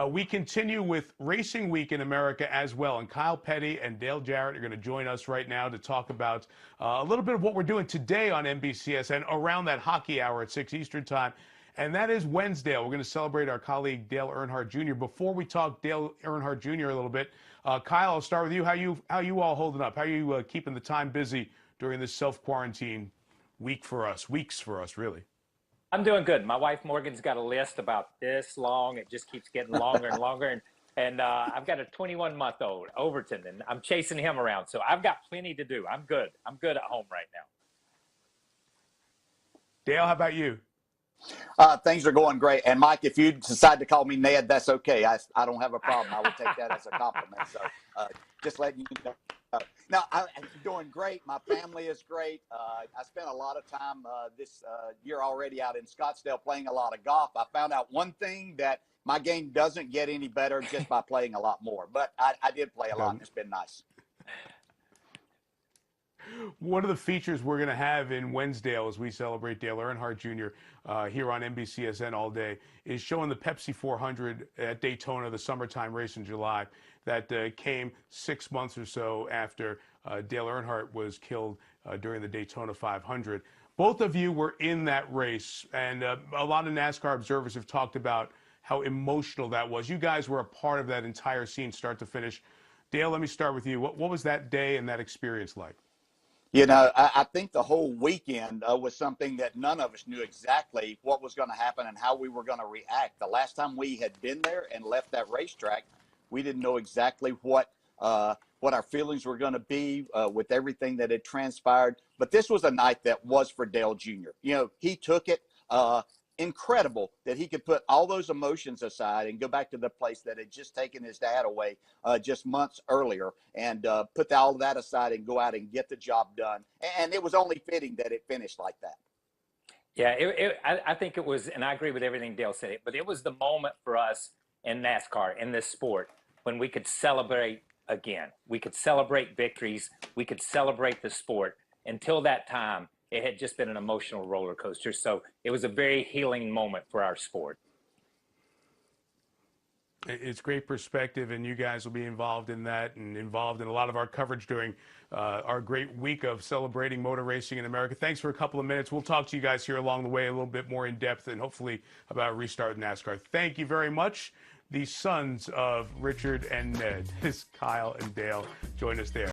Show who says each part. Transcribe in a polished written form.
Speaker 1: We continue with Racing Week in America as well, and Kyle Petty and Dale Jarrett are going to join us right now to talk about a little bit of what we're doing today on NBCSN around that hockey hour at 6 Eastern time, and that is Wednesday. We're going to celebrate our colleague Dale Earnhardt Jr. Before we talk Dale Earnhardt Jr. a little bit, Kyle, I'll start with you. How you all holding up? How are you keeping the time busy during this self-quarantine weeks for us, really?
Speaker 2: I'm doing good. My wife Morgan's got a list about this long. It just keeps getting longer and longer. And I've got a 21-month-old, Overton, and I'm chasing him around. So I've got plenty to do. I'm good. I'm good at home right now.
Speaker 1: Dale, how about you?
Speaker 3: Things are going great. And, Mike, if you decide to call me Ned, that's okay. I don't have a problem. I would take that as a compliment. So just letting you know. No, I'm doing great. My family is great. I spent a lot of time this year already out in Scottsdale playing a lot of golf. I found out one thing, that my game doesn't get any better just by playing a lot more. But I did play a lot, and it's been nice.
Speaker 1: One of the features we're going to have in Wednesdale as we celebrate Dale Earnhardt Jr. Here on NBCSN all day is showing the Pepsi 400 at Daytona, the summertime race in July, that came 6 months or so after Dale Earnhardt was killed during the Daytona 500. Both of you were in that race, and a lot of NASCAR observers have talked about how emotional that was. You guys were a part of that entire scene, start to finish. Dale, let me start with you. What was that day and that experience like?
Speaker 3: You know, I think the whole weekend was something that none of us knew exactly what was going to happen and how we were going to react. The last time we had been there and left that racetrack, we didn't know exactly what our feelings were going to be with everything that had transpired. But this was a night that was for Dale Jr. You know, he took it. Incredible that he could put all those emotions aside and go back to the place that had just taken his dad away just months earlier, and put all of that aside and go out and get the job done. And it was only fitting that it finished like that.
Speaker 2: Yeah, I think it was, and I agree with everything Dale said, but it was the moment for us in NASCAR, in this sport, when we could celebrate again. We could celebrate victories. We could celebrate the sport. Until that time, it had just been an emotional roller coaster. So it was a very healing moment for our sport.
Speaker 1: It's great perspective, and you guys will be involved in that and involved in a lot of our coverage during our great week of celebrating motor racing in America. Thanks for a couple of minutes. We'll talk to you guys here along the way a little bit more in depth and hopefully about restart NASCAR. Thank you very much. The sons of Richard and Ned, Kyle and Dale, join us there.